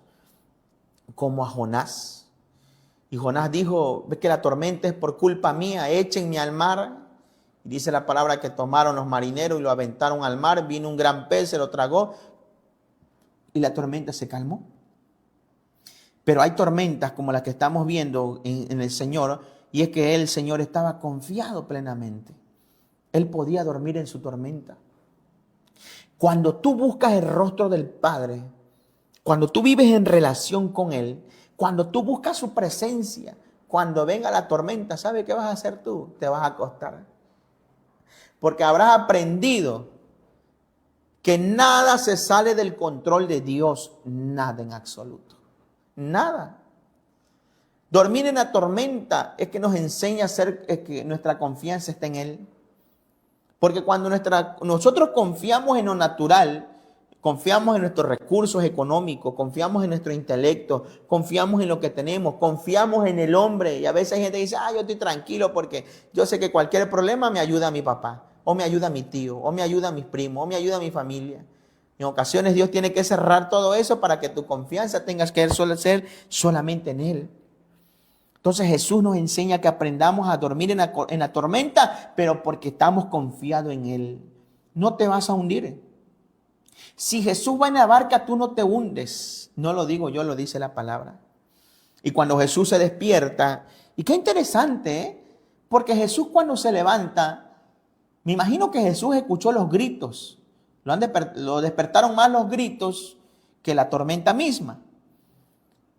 como a Jonás. Y Jonás dijo: ve que la tormenta es por culpa mía, échenme al mar. Y dice la palabra que tomaron los marineros y lo aventaron al mar. Vino un gran pez, se lo tragó y la tormenta se calmó. Pero hay tormentas como las que estamos viendo en el Señor, y es que el Señor estaba confiado plenamente. Él podía dormir en su tormenta. Cuando tú buscas el rostro del Padre, cuando tú vives en relación con Él, cuando tú buscas su presencia, cuando venga la tormenta, ¿sabes qué vas a hacer tú? Te vas a acostar. Porque habrás aprendido que nada se sale del control de Dios, nada en absoluto. Nada. Dormir en la tormenta es que nos enseña que nuestra confianza está en Él. Porque cuando nosotros confiamos en lo natural, confiamos en nuestros recursos económicos, confiamos en nuestro intelecto, confiamos en lo que tenemos, confiamos en el hombre. Y a veces hay gente que dice: yo estoy tranquilo porque yo sé que cualquier problema me ayuda a mi papá, o me ayuda a mi tío, o me ayuda a mis primos, o me ayuda a mi familia. En ocasiones Dios tiene que cerrar todo eso para que tu confianza tengas que ser solamente en Él. Entonces Jesús nos enseña que aprendamos a dormir en la tormenta, pero porque estamos confiados en Él. No te vas a hundir. Si Jesús va en la barca, tú no te hundes. No lo digo yo, lo dice la palabra. Y cuando Jesús se despierta, y qué interesante, porque Jesús cuando se levanta, me imagino que Jesús escuchó los gritos. Lo despertaron más los gritos que la tormenta misma.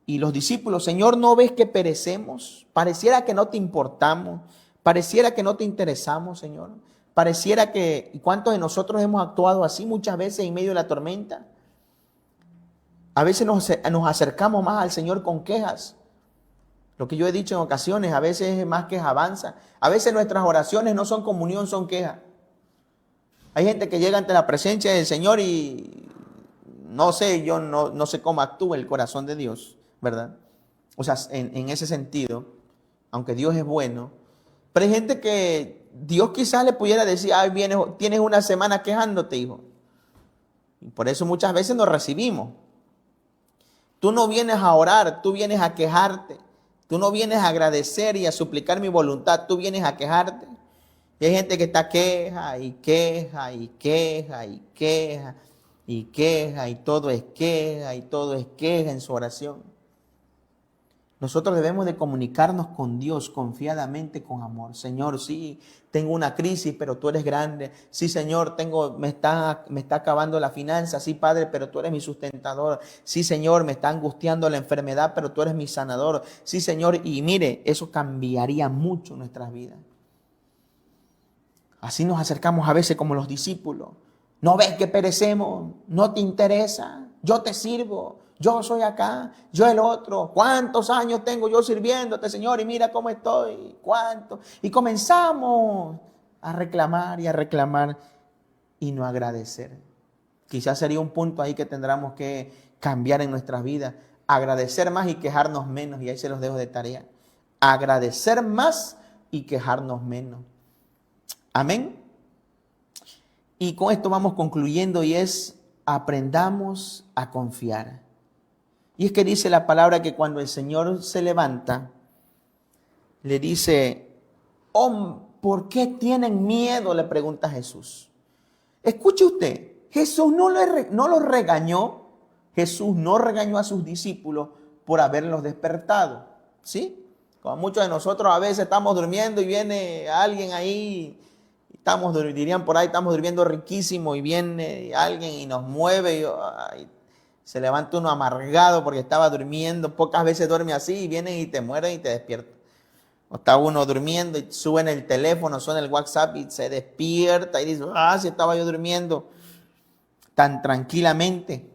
Y los discípulos: Señor, ¿no ves que perecemos? Pareciera que no te importamos. Pareciera que no te interesamos, Señor. Pareciera que, ¿y cuántos de nosotros hemos actuado así muchas veces en medio de la tormenta? A veces nos acercamos más al Señor con quejas. Lo que yo he dicho en ocasiones, a veces es más queja avanza. A veces nuestras oraciones no son comunión, son queja. Hay gente que llega ante la presencia del Señor y no sé, yo no sé cómo actúa el corazón de Dios, ¿verdad? O sea, en ese sentido, aunque Dios es bueno, pero hay gente que Dios quizás le pudiera decir: tienes una semana quejándote, hijo. Y por eso muchas veces nos recibimos. Tú no vienes a orar, tú vienes a quejarte. Tú no vienes a agradecer y a suplicar mi voluntad, tú vienes a quejarte. Y hay gente que está queja y queja y queja y queja y queja y todo es queja y todo es queja en su oración. Nosotros debemos de comunicarnos con Dios confiadamente, con amor. Señor, sí, tengo una crisis, pero tú eres grande. Sí, Señor, me está acabando la finanza. Sí, Padre, pero tú eres mi sustentador. Sí, Señor, me está angustiando la enfermedad, pero tú eres mi sanador. Sí, Señor, y mire, eso cambiaría mucho nuestras vidas. Así nos acercamos a veces como los discípulos. ¿No ves que perecemos? ¿No te interesa? Yo te sirvo. Yo soy acá, yo el otro. ¿Cuántos años tengo yo sirviéndote, Señor? Y mira cómo estoy. ¿Cuánto? Y comenzamos a reclamar y no agradecer. Quizás sería un punto ahí que tendremos que cambiar en nuestras vidas. Agradecer más y quejarnos menos. Y ahí se los dejo de tarea. Agradecer más y quejarnos menos. Amén. Y con esto vamos concluyendo, y es aprendamos a confiar. Y es que dice la palabra que cuando el Señor se levanta, le dice, oh, ¿por qué tienen miedo?, le pregunta Jesús. Escuche usted, Jesús no los regañó, Jesús no regañó a sus discípulos por haberlos despertado, ¿sí? Como muchos de nosotros a veces estamos durmiendo y viene alguien ahí, dirían por ahí, estamos durmiendo riquísimo y viene alguien y nos mueve y se levanta uno amargado porque estaba durmiendo. Pocas veces duerme así y vienen y te mueren y te despiertan. O está uno durmiendo y suena el teléfono, suena el WhatsApp y se despierta y dice, si estaba yo durmiendo tan tranquilamente.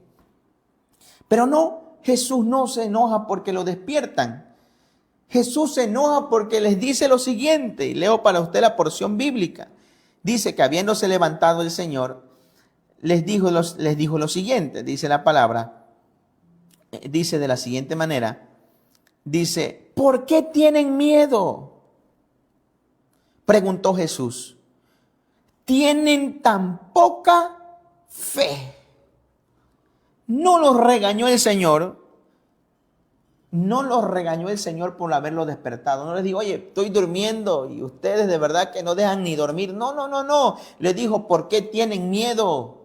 Pero no, Jesús no se enoja porque lo despiertan. Jesús se enoja porque les dice lo siguiente, y leo para usted la porción bíblica. Dice que habiéndose levantado el Señor, les dijo lo siguiente, dice la palabra, dice de la siguiente manera, dice, ¿por qué tienen miedo?, preguntó Jesús. ¿Tienen tan poca fe? No los regañó el Señor. No los regañó el Señor por haberlo despertado. No les dijo, oye, estoy durmiendo y ustedes de verdad que no dejan ni dormir. No. Les dijo, ¿por qué tienen miedo?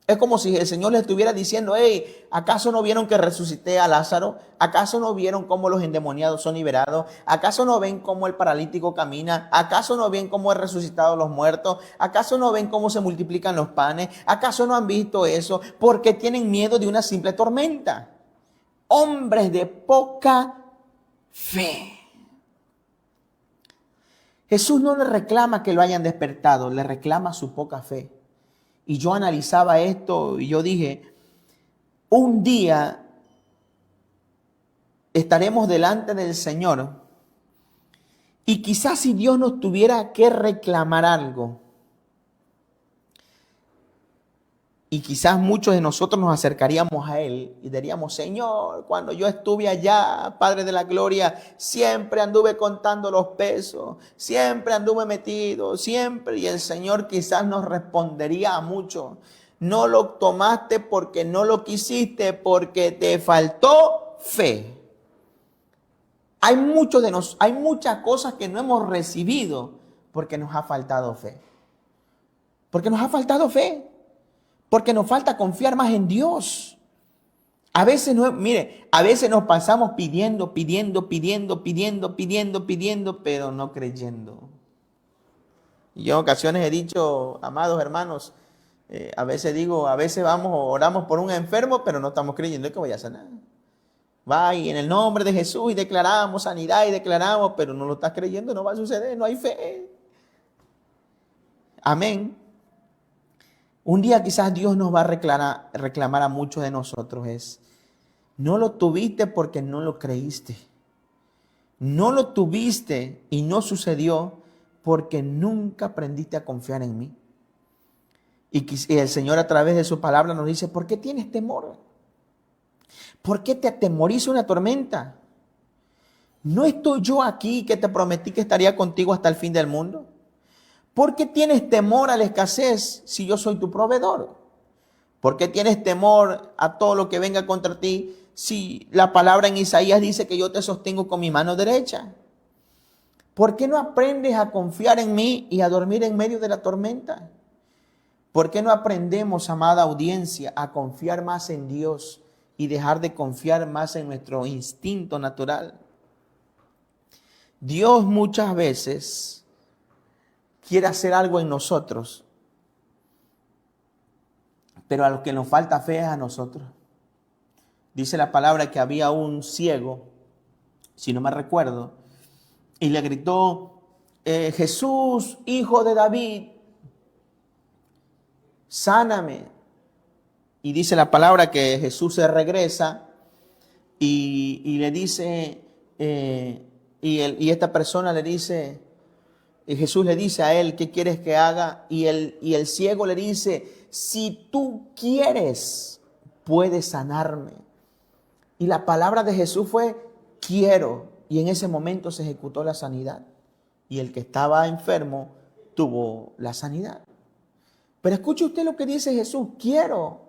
Es como si el Señor les estuviera diciendo, hey, ¿acaso no vieron que resucité a Lázaro? ¿Acaso no vieron cómo los endemoniados son liberados? ¿Acaso no ven cómo el paralítico camina? ¿Acaso no ven cómo he resucitado a los muertos? ¿Acaso no ven cómo se multiplican los panes? ¿Acaso no han visto eso? ¿Por qué tienen miedo de una simple tormenta? Hombres de poca fe. Jesús no le reclama que lo hayan despertado, le reclama su poca fe. Y yo analizaba esto y yo dije, un día estaremos delante del Señor y quizás si Dios nos tuviera que reclamar algo, y quizás muchos de nosotros nos acercaríamos a Él y diríamos, Señor, cuando yo estuve allá, Padre de la Gloria, siempre anduve contando los pesos, siempre anduve metido, siempre. Y el Señor quizás nos respondería a muchos, no lo tomaste porque no lo quisiste, porque te faltó fe. Hay muchas cosas que no hemos recibido porque nos ha faltado fe. Porque nos ha faltado fe. Porque nos falta confiar más en Dios. A veces nos pasamos pidiendo, pero no creyendo. Y yo en ocasiones he dicho, amados hermanos, a veces oramos por un enfermo, pero no estamos creyendo que vaya a sanar. Va y en el nombre de Jesús y declaramos sanidad y declaramos, pero no lo estás creyendo, no va a suceder, no hay fe. Amén. Un día quizás Dios nos va a reclamar a muchos de nosotros no lo tuviste porque no lo creíste. No lo tuviste y no sucedió porque nunca aprendiste a confiar en mí. Y el Señor a través de su palabra nos dice, ¿por qué tienes temor? ¿Por qué te atemoriza una tormenta? ¿No estoy yo aquí que te prometí que estaría contigo hasta el fin del mundo? ¿Por qué tienes temor a la escasez si yo soy tu proveedor? ¿Por qué tienes temor a todo lo que venga contra ti si la palabra en Isaías dice que yo te sostengo con mi mano derecha? ¿Por qué no aprendes a confiar en mí y a dormir en medio de la tormenta? ¿Por qué no aprendemos, amada audiencia, a confiar más en Dios y dejar de confiar más en nuestro instinto natural? Dios muchas veces quiere hacer algo en nosotros, pero a los que nos falta fe es a nosotros. Dice la palabra que había un ciego, si no me recuerdo, y le gritó, Jesús, hijo de David, sáname. Y dice la palabra que Jesús se regresa y le dice, y esta persona le dice, y Jesús le dice a él, ¿qué quieres que haga? Y el ciego le dice, si tú quieres, puedes sanarme. Y la palabra de Jesús fue, quiero. Y en ese momento se ejecutó la sanidad. Y el que estaba enfermo tuvo la sanidad. Pero escuche usted lo que dice Jesús, quiero.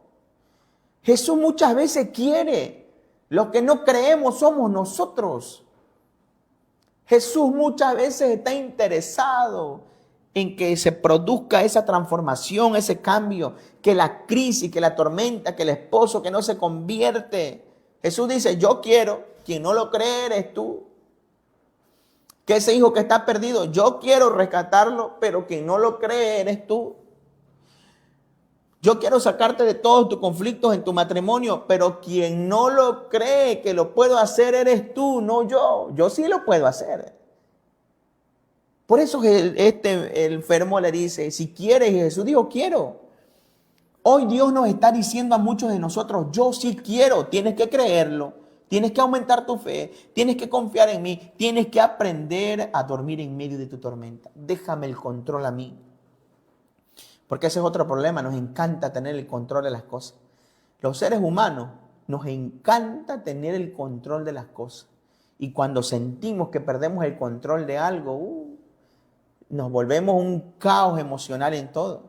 Jesús muchas veces quiere. Lo que no creemos somos nosotros. Jesús muchas veces está interesado en que se produzca esa transformación, ese cambio, que la crisis, que la tormenta, que el esposo que no se convierte. Jesús dice, yo quiero, quien no lo cree eres tú. Que ese hijo que está perdido, yo quiero rescatarlo, pero quien no lo cree eres tú. Yo quiero sacarte de todos tus conflictos en tu matrimonio, pero quien no lo cree que lo puedo hacer eres tú, no yo. Yo sí lo puedo hacer. Por eso el enfermo le dice, si quieres, y Jesús dijo, quiero. Hoy Dios nos está diciendo a muchos de nosotros, yo sí quiero, tienes que creerlo, tienes que aumentar tu fe, tienes que confiar en mí, tienes que aprender a dormir en medio de tu tormenta. Déjame el control a mí. Porque ese es otro problema, nos encanta tener el control de las cosas. Los seres humanos nos encanta tener el control de las cosas. Y cuando sentimos que perdemos el control de algo, nos volvemos un caos emocional en todo.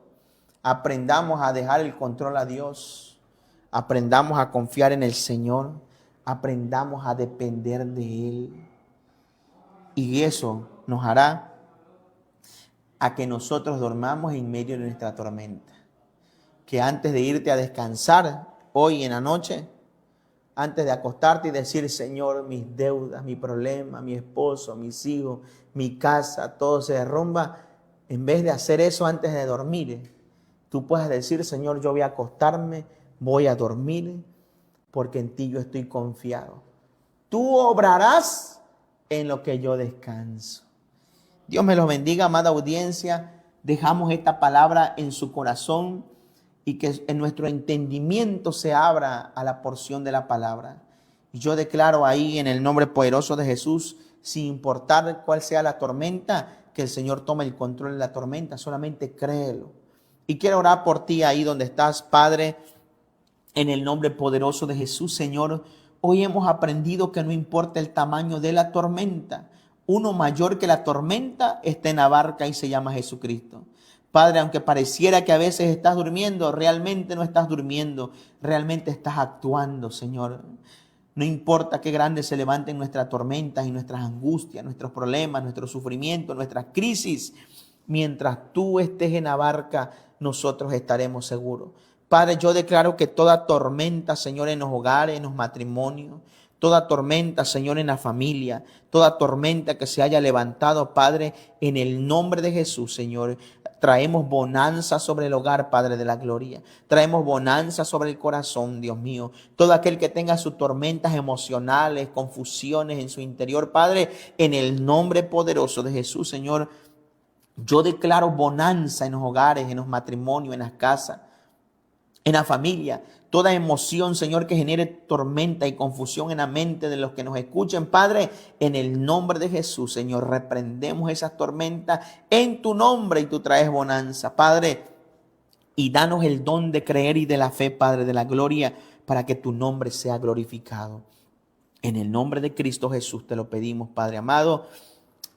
Aprendamos a dejar el control a Dios. Aprendamos a confiar en el Señor. Aprendamos a depender de Él. Y eso nos hará a que nosotros dormamos en medio de nuestra tormenta. Que antes de irte a descansar hoy en la noche, antes de acostarte y decir, Señor, mis deudas, mi problema, mi esposo, mis hijos, mi casa, todo se derrumba, en vez de hacer eso antes de dormir, tú puedas decir, Señor, yo voy a acostarme, voy a dormir, porque en ti yo estoy confiado. Tú obrarás en lo que yo descanso. Dios me los bendiga, amada audiencia. Dejamos esta palabra en su corazón y que en nuestro entendimiento se abra a la porción de la palabra. Y yo declaro ahí en el nombre poderoso de Jesús, sin importar cuál sea la tormenta, que el Señor tome el control de la tormenta. Solamente créelo. Y quiero orar por ti ahí donde estás, Padre, en el nombre poderoso de Jesús, Señor. Hoy hemos aprendido que no importa el tamaño de la tormenta, uno mayor que la tormenta está en la barca y se llama Jesucristo. Padre, aunque pareciera que a veces estás durmiendo, realmente no estás durmiendo, realmente estás actuando, Señor. No importa qué grandes se levanten nuestras tormentas y nuestras angustias, nuestros problemas, nuestros sufrimientos, nuestras crisis. Mientras tú estés en la barca, nosotros estaremos seguros. Padre, yo declaro que toda tormenta, Señor, en los hogares, en los matrimonios, toda tormenta, Señor, en la familia, toda tormenta que se haya levantado, Padre, en el nombre de Jesús, Señor, traemos bonanza sobre el hogar, Padre de la gloria. Traemos bonanza sobre el corazón, Dios mío. Todo aquel que tenga sus tormentas emocionales, confusiones en su interior, Padre, en el nombre poderoso de Jesús, Señor, yo declaro bonanza en los hogares, en los matrimonios, en las casas, en la familia. Toda emoción, Señor, que genere tormenta y confusión en la mente de los que nos escuchen, Padre, en el nombre de Jesús, Señor, reprendemos esas tormentas en tu nombre y tú traes bonanza, Padre, y danos el don de creer y de la fe, Padre, de la gloria, para que tu nombre sea glorificado. En el nombre de Cristo Jesús te lo pedimos, Padre amado,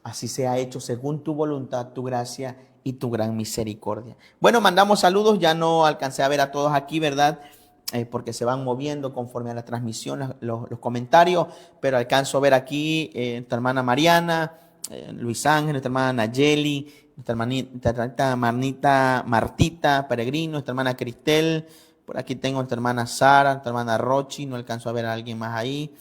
así sea hecho según tu voluntad, tu gracia y tu gran misericordia. Bueno, mandamos saludos, ya no alcancé a ver a todos aquí, ¿verdad? Porque se van moviendo conforme a la transmisión los comentarios, pero alcanzo a ver aquí nuestra hermana Mariana, Luis Ángel, nuestra hermana Nayeli, nuestra hermanita Martita Peregrino, nuestra hermana Cristel, por aquí tengo nuestra hermana Sara, nuestra hermana Rochi, no alcanzo a ver a alguien más ahí.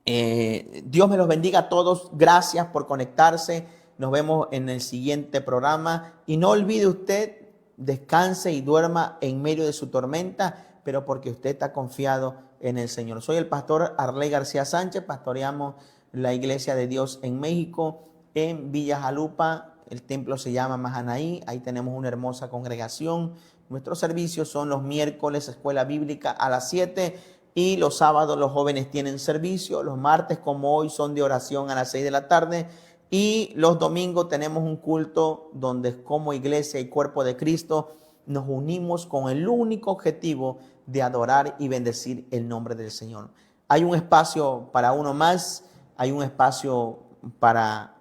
Dios me los bendiga a todos, gracias por conectarse, nos vemos en el siguiente programa y no olvide usted, descanse y duerma en medio de su tormenta, pero porque usted está confiado en el Señor. Soy el pastor Arley García Sánchez, pastoreamos la Iglesia de Dios en México, en Villa Jalupa, el templo se llama Mahanaí, ahí tenemos una hermosa congregación. Nuestros servicios son los miércoles, escuela bíblica a las 7 y los sábados los jóvenes tienen servicio, los martes como hoy son de oración a las 6 de la tarde y los domingos tenemos un culto donde como iglesia y cuerpo de Cristo nos unimos con el único objetivo de adorar y bendecir el nombre del Señor. Hay un espacio para uno más, hay un espacio para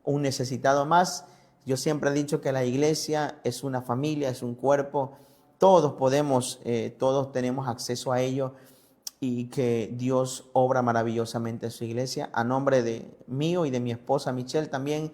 un necesitado más Yo siempre he dicho que la iglesia es una familia, es un cuerpo. Todos podemos, todos tenemos acceso a ello y que Dios obra maravillosamente en su iglesia. A nombre de mío y de mi esposa Michelle también,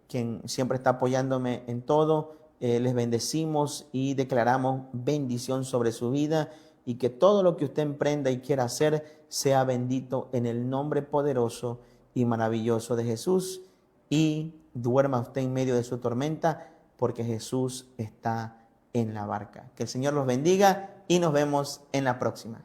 quien siempre está apoyándome en todo, les bendecimos y declaramos bendición sobre su vida y que todo lo que usted emprenda y quiera hacer sea bendito en el nombre poderoso y maravilloso de Jesús, y duerma usted en medio de su tormenta porque Jesús está en la barca. Que el Señor los bendiga y nos vemos en la próxima.